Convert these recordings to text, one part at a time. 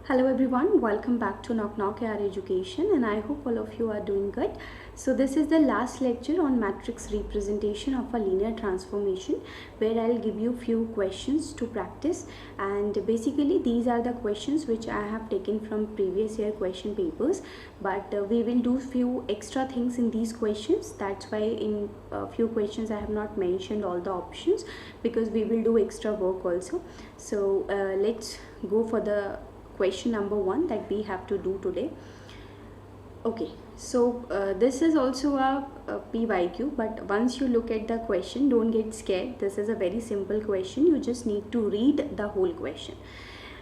Hello everyone, welcome back to Knock Knock AR Education, and I hope all of you are doing good. So this is the last lecture on matrix representation of a linear transformation, where I'll give you few questions to practice, and basically these are the questions which I have taken from previous year question papers, but we will do few extra things in these questions. That's why in a few questions I have not mentioned all the options, because we will do extra work also. So let's go for the question number 1 that we have to do today. Okay, so this is also a PYQ, but once you look at the question, don't get scared. This is a very simple question. You just need to read the whole question.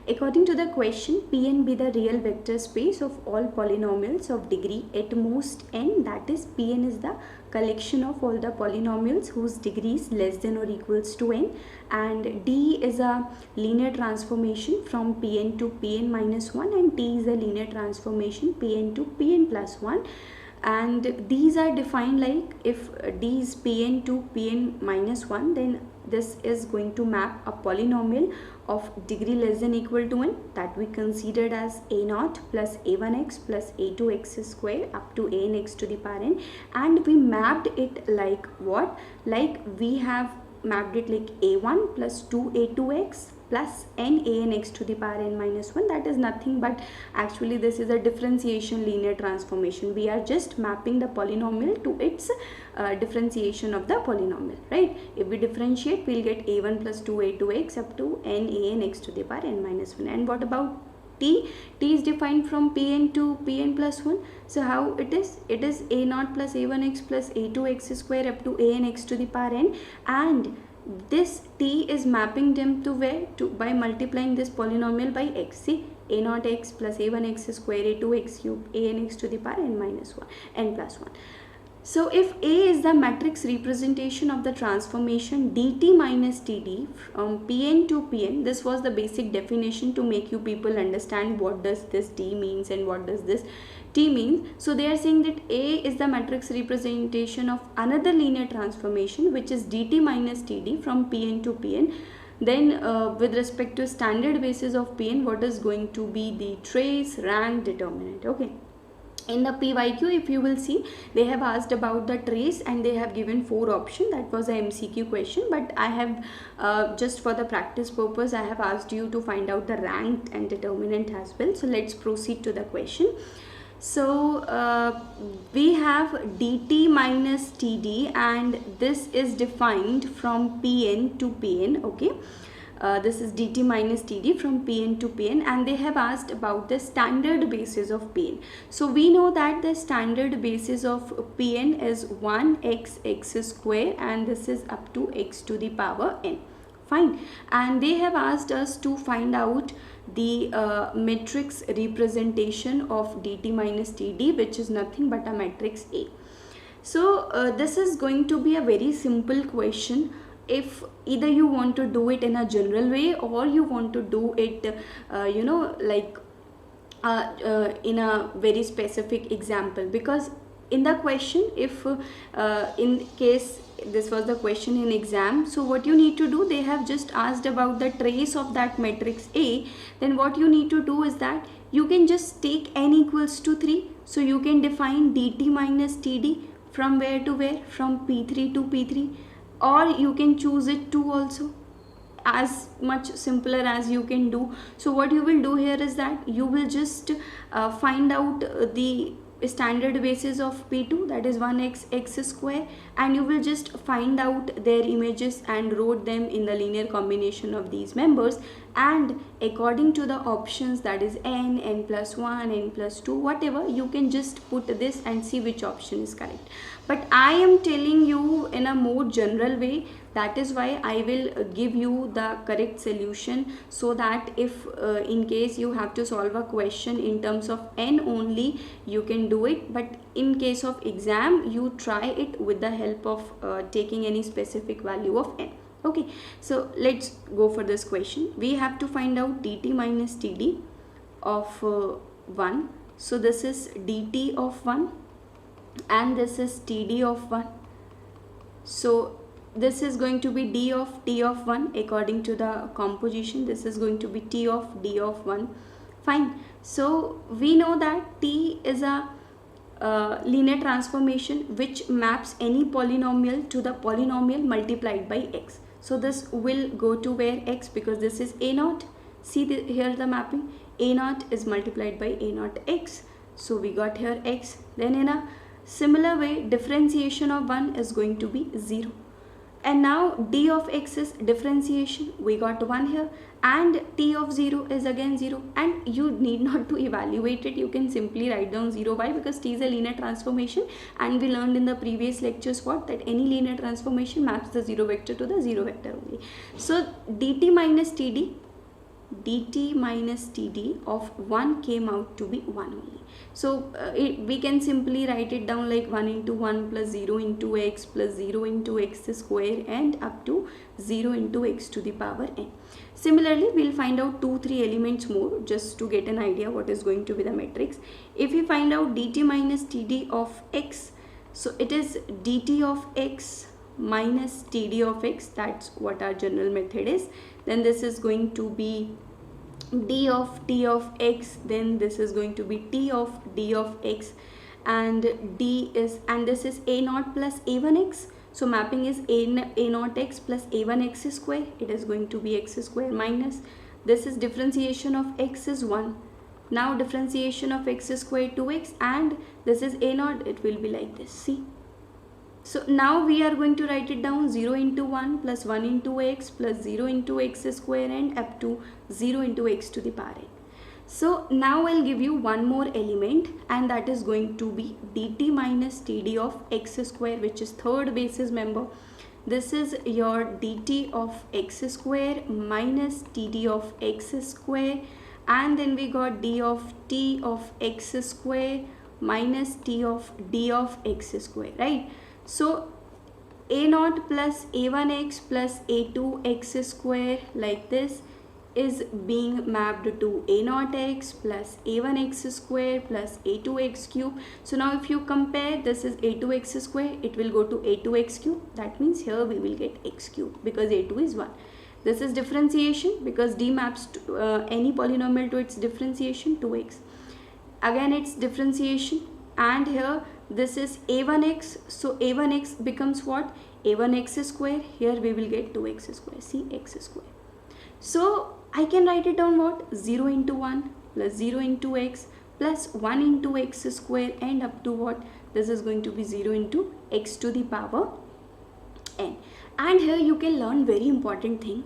According to the question, Pn be the real vector space of all polynomials of degree at most n, that is Pn is the collection of all the polynomials whose degree is less than or equals to n, and D is a linear transformation from Pn to Pn minus 1, and T is a linear transformation Pn to Pn plus 1. And these are defined like, if D is Pn to Pn minus 1, then this is going to map a polynomial of degree less than equal to n, that we considered as a0 plus a1x plus a2x square up to anx to the power n, and we mapped it like what? Like we have mapped it like a1 plus 2a2x plus n anx to the power n minus 1. That is nothing but actually this is a differentiation linear transformation. We are just mapping the polynomial to its differentiation of the polynomial, right? If we differentiate, we'll get a1 plus 2a2x up to n anx to the power n minus 1. And what about T? T is defined from Pn to Pn plus 1. So how it is? It is a0 plus a1x plus a2x square up to anx to the power n, and this T is mapping them to where? To by multiplying this polynomial by x. See, a0x plus a1x square a2x cube anx to the power n minus 1, n plus 1. So if A is the matrix representation of the transformation dt minus td from Pn to Pn, this was the basic definition to make you people understand what does this D means and what does this T means. So they are saying that A is the matrix representation of another linear transformation which is dt minus td from Pn to Pn. Then with respect to standard basis of Pn, what is going to be the trace, rank, determinant? Okay. In the PYQ, if you will see, they have asked about the trace and they have given 4 options. That was a MCQ question, but I have just for the practice purpose, I have asked you to find out the rank and determinant as well. So let's proceed to the question. So we have dt minus td, and this is defined from Pn to Pn. Okay. This is dt minus td from Pn to Pn, and they have asked about the standard basis of Pn. So we know that the standard basis of Pn is 1x square, and this is up to x to the power n. Fine. And they have asked us to find out the matrix representation of dt minus td, which is nothing but a matrix A. So this is going to be a very simple question. If either you want to do it in a general way, or you want to do it in a very specific example, because in the question, if in case this was the question in exam, so what you need to do, they have just asked about the trace of that matrix A, then what you need to do is that you can just take n equals to 3, so you can define dt minus td from where to where? From P3 to P3, or you can choose it 2 also, as much simpler as you can do. So what you will do here is that you will just find out the standard basis of P2, that is 1x square, and you will just find out their images and wrote them in the linear combination of these members, and according to the options, that is n plus 1, n plus 2, whatever, you can just put this and see which option is correct. But I am telling you in a more general way, that is why I will give you the correct solution, so that if in case you have to solve a question in terms of n only, you can do it, but in case of exam, you try it with the help of taking any specific value of n. Okay, so let's go for this question. We have to find out dt minus td of 1. So this is dt of 1 and this is td of 1. So this is going to be d of t of 1 according to the composition. This is going to be t of d of 1 Fine. So we know that T is a linear transformation which maps any polynomial to the polynomial multiplied by x. So this will go to where x, because this is a naught. See here the mapping, a naught is multiplied by a naught x. So we got here x. Then in a similar way, differentiation of 1 is going to be 0. And now d of x is differentiation, we got 1 here, and t of 0 is again 0, and you need not to evaluate it, you can simply write down 0. Why? Because t is a linear transformation, and we learned in the previous lectures what, that any linear transformation maps the 0 vector to the 0 vector only. So dt minus td of 1 came out to be 1 only. So we can simply write it down like 1 into 1 plus 0 into x plus 0 into x square and up to 0 into x to the power n. Similarly, we'll find out 2-3 elements more just to get an idea what is going to be the matrix. If we find out dt minus td of x, so it is dt of x minus td of x, that's what our general method is. Then this is going to be d of t of x, then this is going to be t of d of x, and this is a naught plus a1x. So mapping is a naught x plus a1x square, it is going to be x square minus, this is differentiation of x is 1. Now differentiation of x square 2x, and this is a naught, it will be like this. See, so now we are going to write it down 0 into 1 plus 1 into x plus 0 into x square and up to 0 into x to the power n. So now I'll give you one more element, and that is going to be dt minus td of x square, which is third basis member. This is your dt of x square minus td of x square, and then we got d of t of x square minus t of d of x square, right? So a naught plus a1x plus a2x square like this is being mapped to a naught x plus a1x square plus a2x cube. So now if you compare, this is a2x square, it will go to a2x cube. That means here we will get x cube because a2 is 1. This is differentiation because d maps to any polynomial to its differentiation 2x. Again it's differentiation, and here this is a1x, so a1x becomes what, a1x square, here we will get 2x square, see x square. So I can write it down what, 0 into 1 plus 0 into x plus 1 into x square and up to what, this is going to be 0 into x to the power n. And here you can learn very important thing.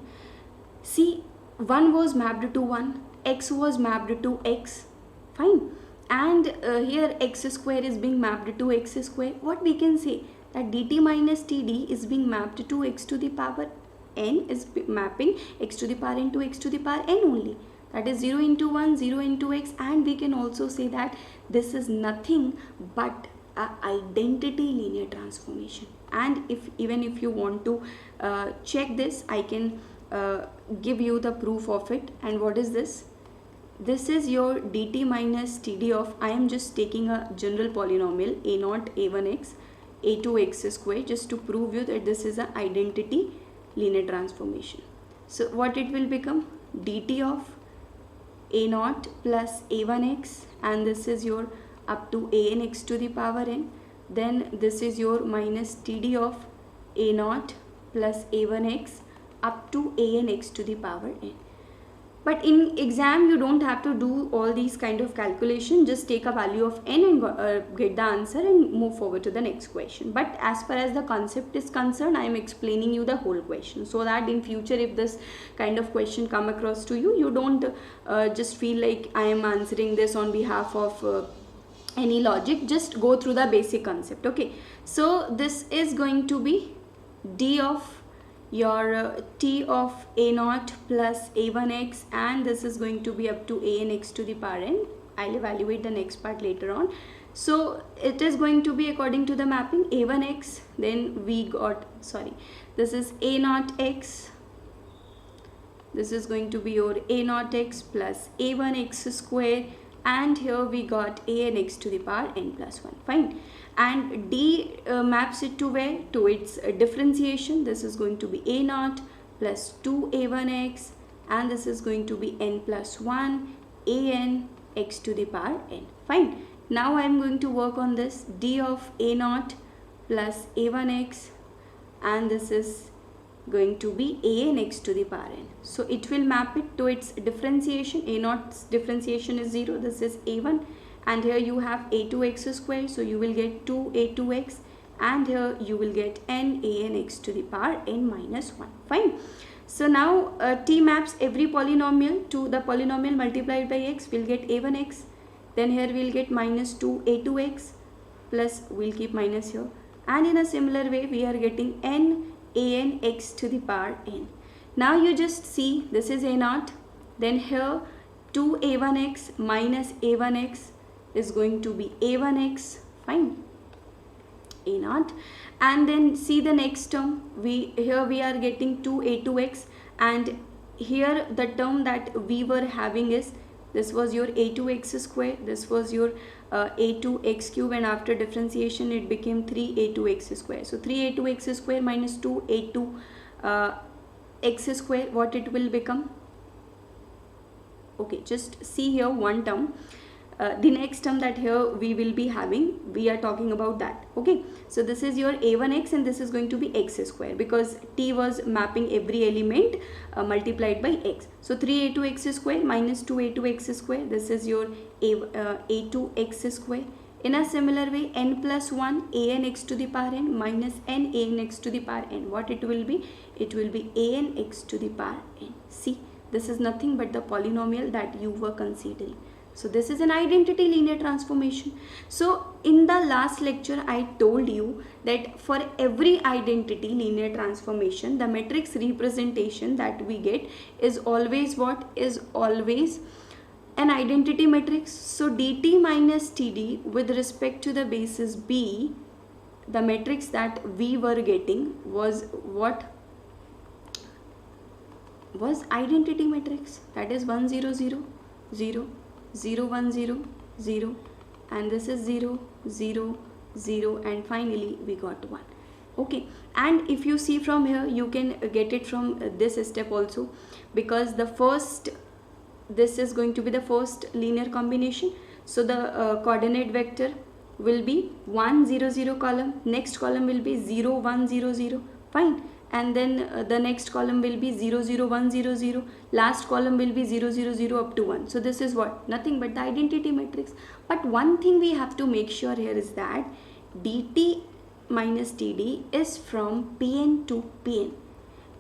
See, 1 was mapped to 1, x was mapped to x, fine. And here x square is being mapped to x square. What we can say, that dt minus td is being mapped to x to the power n, is mapping x to the power n to x to the power n only. That is 0 into 1, 0 into x, and we can also say that this is nothing but a identity linear transformation. And even if you want to check this, I can give you the proof of it. And what is this? This is your dt minus td of, I am just taking a general polynomial a naught a1x a2x square just to prove you that this is an identity linear transformation. So what it will become, dt of a naught plus a1x, and this is your up to a n x to the power n. Then this is your minus td of a naught plus a1x up to a n x to the power n. But in exam you don't have to do all these kind of calculation, just take a value of n and get the answer and move forward to the next question. But as far as the concept is concerned, I am explaining you the whole question, so that in future if this kind of question come across to you, you don't just feel like I am answering this on behalf of any logic. Just go through the basic concept. Okay, so this is going to be d of your t of a naught plus a1x, and this is going to be up to a n x to the power n. I'll evaluate the next part later on. So it is going to be according to the mapping a1x, then we got, this is a naught x, this is going to be your a naught x plus a1x square, and here we got a n x to the power n plus 1, fine. And d maps it to where, to its differentiation. This is going to be a naught plus 2a1x, and this is going to be n plus 1 an x to the power n. Fine. Now I am going to work on this d of a naught plus a1x, and this is going to be an x to the power n. So it will map it to its differentiation. A naught's differentiation is 0. This is a1, and here you have a2x square, so you will get 2a2x, and here you will get an x to the power n minus 1. Fine. So now t maps every polynomial to the polynomial multiplied by x. We'll get a1x, then here we'll get minus 2a2x, plus we'll keep minus here, and in a similar way we are getting an x to the power n. Now you just see, this is a naught, then here 2a1x minus a1x is going to be a1x. Fine, a naught, and then see the next term. Here we are getting 2a2x, and here the term that we were having is, this was your a2x square, this was your a2x cube, and after differentiation it became 3a2x square. So 3a2x square minus 2a2 x square, what it will become? Okay, just see here one term. The next term that here we will be having, we are talking about that. Okay, so this is your a1x, and this is going to be x square, because t was mapping every element multiplied by x. So 3a2x square minus 2a2x square, this is your a2x square. In a similar way, n plus 1 an x to the power n minus n x to the power n, what it will be? It will be an x to the power n. See, this is nothing but the polynomial that you were considering. So this is an identity linear transformation. So in the last lecture I told you that for every identity linear transformation, the matrix representation that we get is always what? Is always an identity matrix. So dt minus td with respect to the basis b, the matrix that we were getting was what? Was identity matrix, that is 1 0 0 0 0 1 0 0, and this is 0 0 0, and finally we got 1. Okay, and if you see from here, you can get it from this step also, because the first, this is going to be the first linear combination. So the coordinate vector will be 1 0 0 column, next column will be 0 1 0 0. Fine, and then the next column will be 0 0 1 0 0, last column will be 0 0 0 up to 1. So this is what? Nothing but the identity matrix. But one thing we have to make sure here is that dt minus td is from Pn to Pn,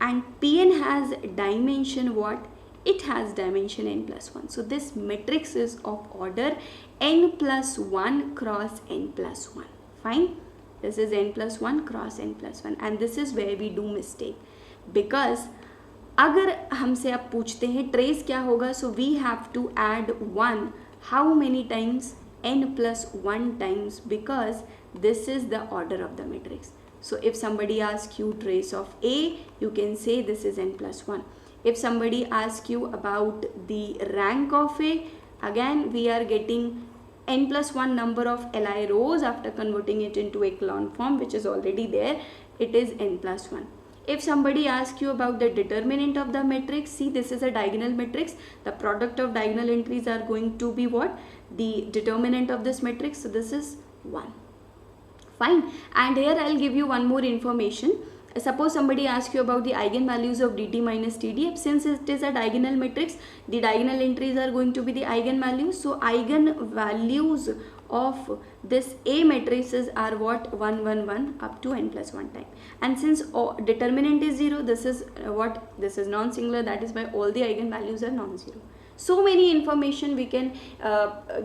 and Pn has dimension what? It has dimension n plus 1. So this matrix is of order n plus 1 cross n plus 1. Fine. This is n plus 1 cross n plus 1, and this is where we do mistake, because अगर हमसे आप पूछते हैं trace क्या होगा, so we have to add 1 how many times? n plus 1 times, because this is the order of the matrix. So if somebody asks you trace of A, you can say this is n plus 1. If somebody asks you about the rank of A, again we are getting n plus 1 number of Li rows after converting it into echelon form, which is already there. It is n plus 1. If somebody asks you about the determinant of the matrix, see, this is a diagonal matrix. The product of diagonal entries are going to be what? The determinant of this matrix. So this is 1. Fine. And here I'll give you one more information. Suppose somebody asks you about the eigenvalues of dt minus td. Since it is a diagonal matrix, the diagonal entries are going to be the eigenvalues. So eigenvalues of this A matrices are what? 1 1 1 up to n plus 1 time. And since determinant is 0, this is what? This is non-singular. That is why all the eigenvalues are non-zero. So many information we can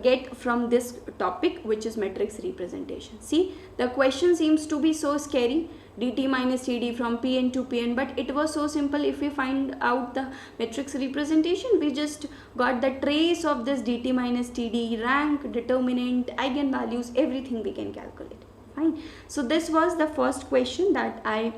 get from this topic, which is matrix representation. See, the question seems to be so scary, dt minus td from Pn to Pn, but it was so simple. If we find out the matrix representation, we just got the trace of this dt minus td, rank, determinant, eigenvalues, everything we can calculate. Fine. So this was the first question that I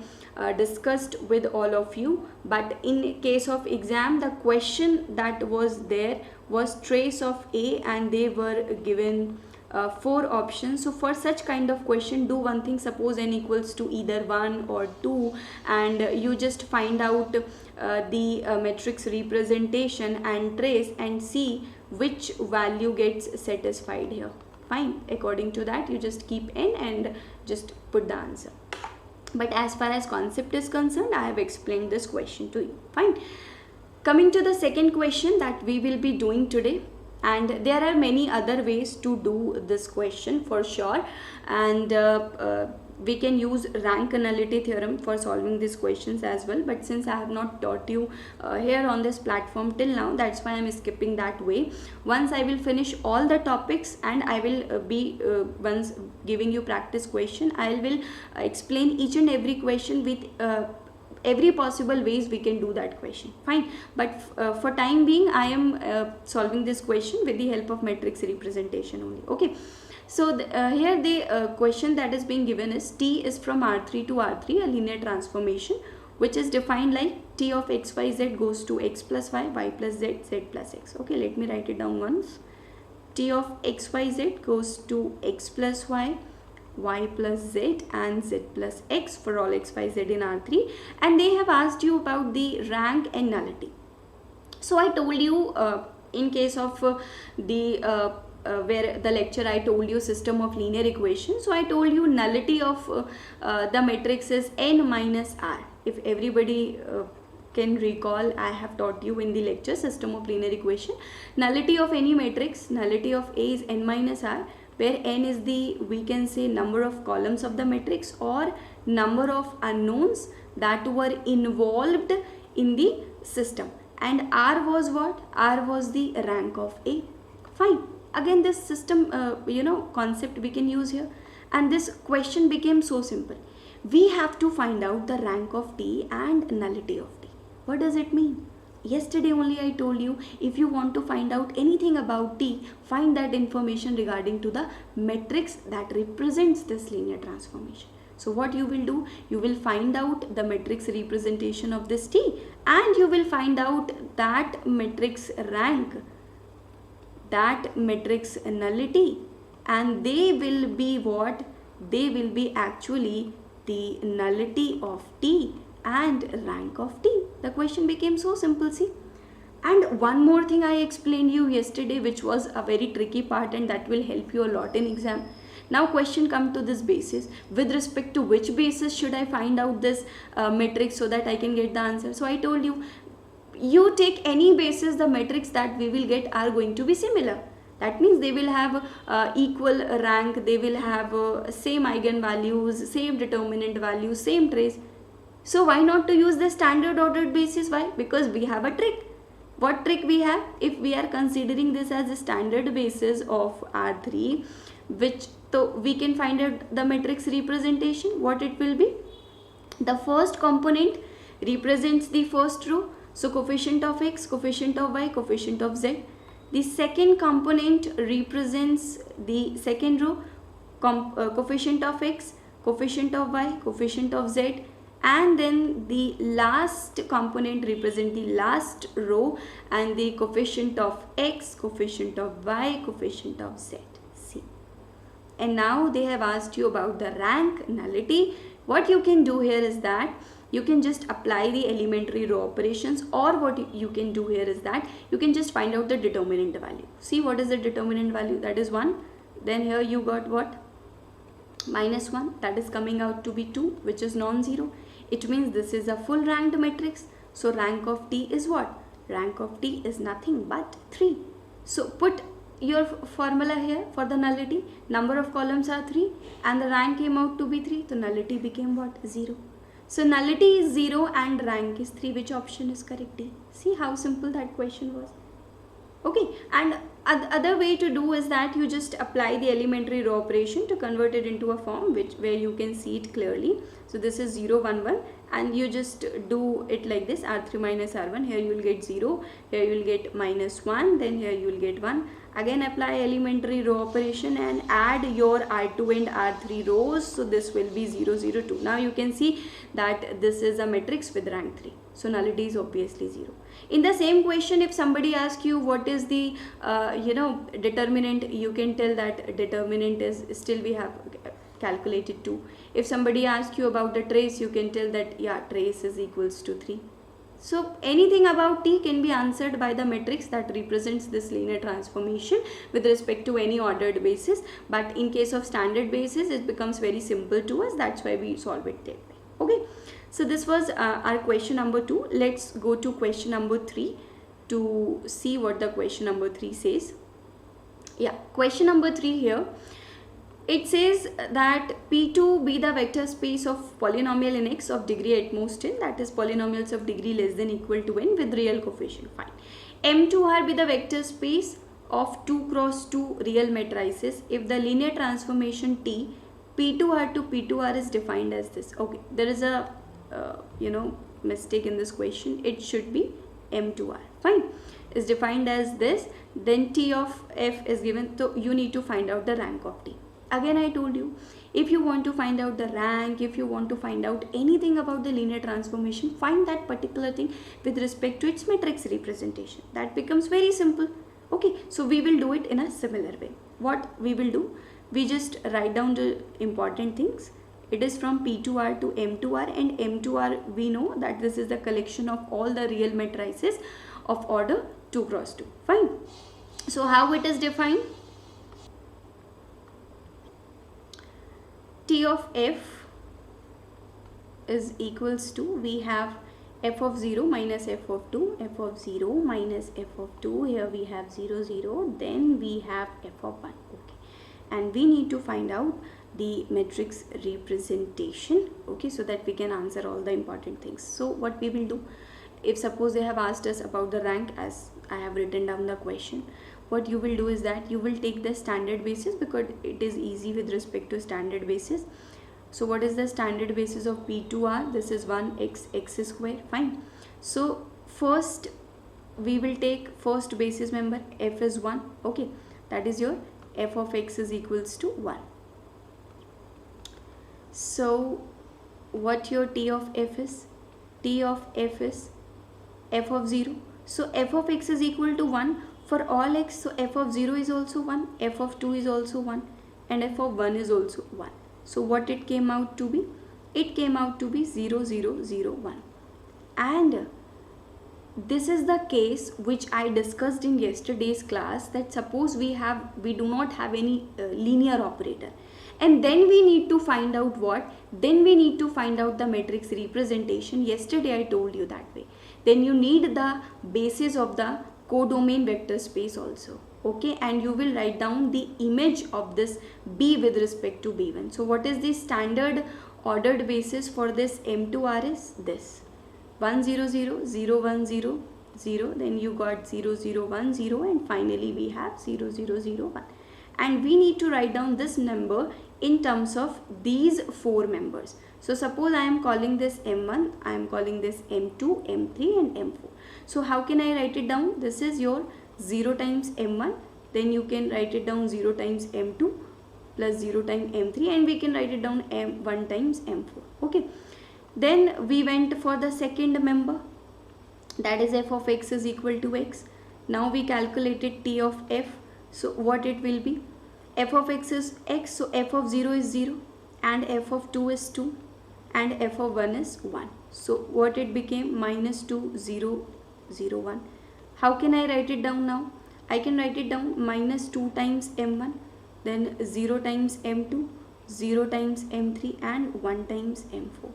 discussed with all of you, but in case of exam, the question that was there was trace of A, and they were given 4 options. So for such kind of question, do one thing. Suppose n equals to either 1 or 2, and you just find out the matrix representation and trace, and see which value gets satisfied here. Fine, according to that you just keep n and just put the answer. But as far as concept is concerned, I have explained this question to you. Fine. Coming to the second question that we will be doing today, and there are many other ways to do this question for sure, and we can use rank nullity theorem for solving these questions as well, but since I have not taught you here on this platform till now, that's why I am skipping that way. Once I will finish all the topics and I will be once giving you practice question, I will explain each and every question with every possible ways we can do that question. Fine, but for time being I am solving this question with the help of matrix representation only. Okay, so here the question that is being given is T is from R3 to R3, a linear transformation which is defined like T of x, y, z goes to x plus y plus z, z plus x. Okay, let me write it down once. T of x, y, z goes to x plus y plus z and z plus x for all x, y, z in R3, and they have asked you about the rank and nullity. So I told you in case of where the lecture I told you system of linear equations, so I told you nullity of the matrix is n minus r. If everybody can recall, I have taught you in the lecture system of linear equation, nullity of any matrix, nullity of A is n minus r, where n is the, we can say, number of columns of the matrix or number of unknowns that were involved in the system, and r was what? R was the rank of A. Fine. Again, this system concept we can use here, and this question became so simple. We have to find out the rank of T and nullity of T. What does it mean? Yesterday only I told you, if you want to find out anything about T, find that information regarding to the matrix that represents this linear transformation. So what you will do, you will find out the matrix representation of this T, and you will find out that matrix rank, that matrix nullity, and they will be what? They will be actually the nullity of T and rank of T. The question became so simple, see. And one more thing I explained you yesterday, which was a very tricky part, and that will help you a lot in exam. Now question come to this basis, with respect to which basis should I find out this matrix so that I can get the answer. So I told you, you take any basis, the matrix that we will get are going to be similar. That means they will have equal rank, they will have same eigenvalues, same determinant values, same trace. So why not to use the standard ordered basis? Why? Because we have a trick. What trick we have? If we are considering this as a standard basis of R3, which so we can find out the matrix representation, what it will be? The first component represents the first row, so coefficient of x, coefficient of y, coefficient of z. The second component represents the second row, coefficient of x, coefficient of y, coefficient of z, and then the last component represents the last row and the coefficient of x, coefficient of y, coefficient of z. See. And now they have asked you about the rank nullity. What you can do here is that you can just apply the elementary row operations, or what you can do here is that you can just find out the determinant value. See, what is the determinant value? That is 1. Then here you got what? Minus 1. That is coming out to be 2, which is non-zero. It means this is a full ranked matrix. So rank of T is what? Rank of T is nothing but 3. So put your formula here for the nullity. Number of columns are 3 and the rank came out to be 3. So nullity became what? 0. So nullity is 0 and rank is 3. Which option is correct? D. See how simple that question was. Okay, and other way to do is that you just apply the elementary row operation to convert it into a form where you can see it clearly. So this is 0, 1, 1, and you just do it like this, R3 minus R1. Here you will get 0, here you will get minus 1, then here you will get 1. Again apply elementary row operation and add your R2 and R3 rows. So this will be 0, 0, 2. Now you can see that this is a matrix with rank 3. So nullity is obviously 0. In the same question, if somebody asks you what is the determinant, you can tell that determinant is still we have calculated 2. If somebody asks you about the trace, you can tell that yeah, trace is equals to 3. So anything about T can be answered by the matrix that represents this linear transformation with respect to any ordered basis. But in case of standard basis, it becomes very simple to us. That's why we solve it that way. Okay. So this was our question number 2. Let's go to question number 3 to see what the question number 3 says. Yeah, question number 3 here. It says that P2 be the vector space of polynomial in X of degree at most n, that is polynomials of degree less than equal to n with real coefficient. Fine. M2R be the vector space of 2 cross 2 real matrices if the linear transformation T P2R to P2R is defined as this. Okay, there is a mistake in this question. It should be M2R. Fine, is defined as this. Then T of F is given, so you need to find out the rank of T. Again, I told you, if you want to find out the rank, if you want to find out anything about the linear transformation, find that particular thing with respect to its matrix representation. That becomes very simple. Okay, so we will do it in a similar way. What we will do, we just write down the important things. It is from P2R to M2R, and M2R we know that this is the collection of all the real matrices of order 2 cross 2. Fine. So how it is defined? T of F is equals to, we have f of 0 minus f of 2, f of 0 minus f of 2, here we have 0, 0, then we have f of 1. Okay, and we need to find out the matrix representation, okay, so that we can answer all the important things. So what we will do, if suppose they have asked us about the rank, as I have written down the question, what you will do is that you will take the standard basis, because it is easy with respect to standard basis. So what is the standard basis of P2R? This is 1x x square. Fine. So first we will take first basis member, f is 1. Okay, that is your f of x is equals to 1. So what your T of F is? T of F is f of 0. So f of x is equal to 1 for all x. So f of 0 is also 1, f of 2 is also 1, and f of 1 is also 1. So what it came out to be? It came out to be 0, 0, 0, 1. And this is the case which I discussed in yesterday's class, that suppose we do not have any linear operator, and then we need to find out what? Then we need to find out the matrix representation. Yesterday I told you that way. Then you need the basis of the codomain vector space also. Okay, and you will write down the image of this B with respect to B1. So what is the standard ordered basis for this M2R is this. 1 0 0 0 1 0 0, then you got 0 0 1 0, and finally we have 0 0 0 1, and we need to write down this number in terms of these 4 members. So suppose I am calling this M1, I am calling this M2, M3 and M4. So how can I write it down? This is your 0 times M1, then you can write it down 0 times M2 plus 0 times M3, and we can write it down M1 times M4. Okay. Then we went for the second member, that is f of x is equal to x. Now we calculated T of f. So what it will be? F of x is x, so f of 0 is 0, and f of 2 is 2, and f of 1 is 1. So what it became? Minus 2 0 0 1. How can I write it down now? I can write it down minus 2 times m1, then 0 times m2, 0 times m3 and 1 times m4.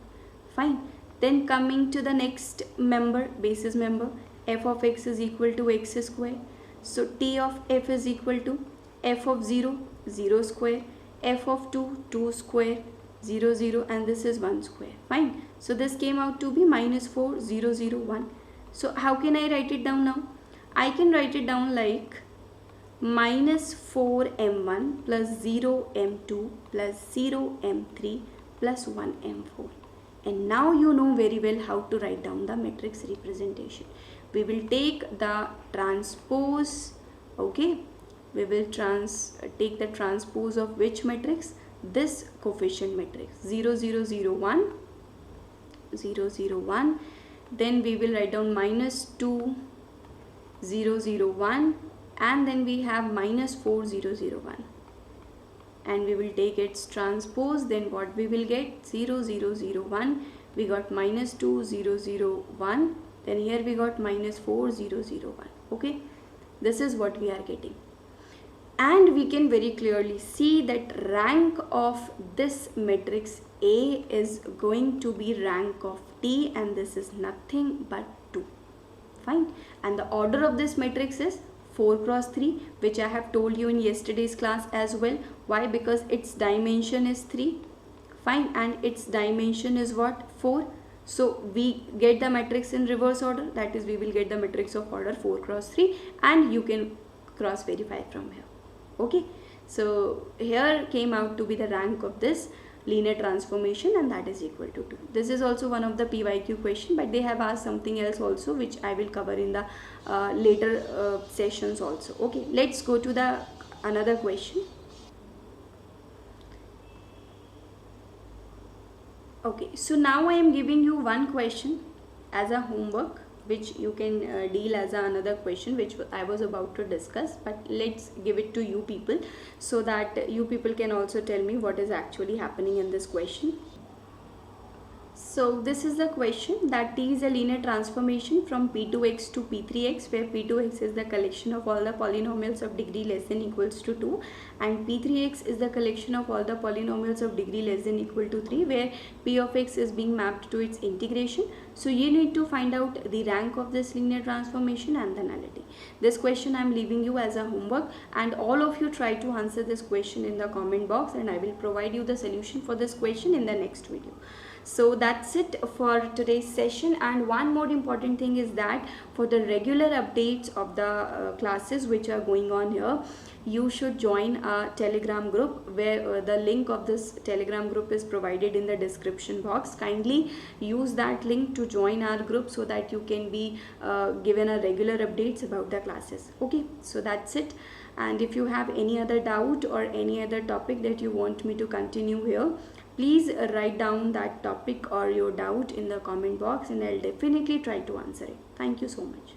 Fine. Then coming to the next member, basis member, f of x is equal to x square. So T of f is equal to f of 0, 0 square, f of 2, 2 square, 0, 0, and this is 1 square. Fine. So this came out to be minus 4, 0, 0, 1. So how can I write it down now? I can write it down like minus 4 m1 plus 0 m2 plus 0 m3 plus 1 m4. And now you know very well how to write down the matrix representation. We will take the transpose, okay? We will take the transpose of which matrix? This coefficient matrix, 0, 0, 0, 1, 0, 0, 1. Then we will write down minus 2, 0, 0, 1, and then we have minus 4, 0, 0, 1. And we will take its transpose, then what we will get? 0, 0, 0, 1. We got minus 2, 0, 0, 1. then here we got minus 4001. Okay, this is what we are getting. And we can very clearly see that rank of this matrix A is going to be rank of T, and this is nothing but 2. Fine. And the order of this matrix is 4 cross 3, which I have told you in yesterday's class as well. Why? Because its dimension is 3. Fine. And its dimension is what? 4. So we get the matrix in reverse order, that is we will get the matrix of order 4 cross 3, and you can cross verify from here. Okay, so here came out to be the rank of this linear transformation, and that is equal to 2. This is also one of the PYQ question, but they have asked something else also, which I will cover in the later sessions also. Okay, let's go to the another question. Okay, so now I am giving you one question as a homework, which you can deal as another question which I was about to discuss, but let's give it to you people so that you people can also tell me what is actually happening in this question. So this is the question, that T is a linear transformation from P2x to P3x, where P2x is the collection of all the polynomials of degree less than equals to 2, and P3x is the collection of all the polynomials of degree less than equal to 3, where P of x is being mapped to its integration. So you need to find out the rank of this linear transformation and the nullity. This question I am leaving you as a homework, and all of you try to answer this question in the comment box, and I will provide you the solution for this question in the next video. So that's it for today's session, and one more important thing is that for the regular updates of the classes which are going on here, you should join a Telegram group, where the link of this Telegram group is provided in the description box. Kindly use that link to join our group so that you can be given a regular updates about the classes. Okay, so that's it. And if you have any other doubt or any other topic that you want me to continue here, please write down that topic or your doubt in the comment box, and I'll definitely try to answer it. Thank you so much.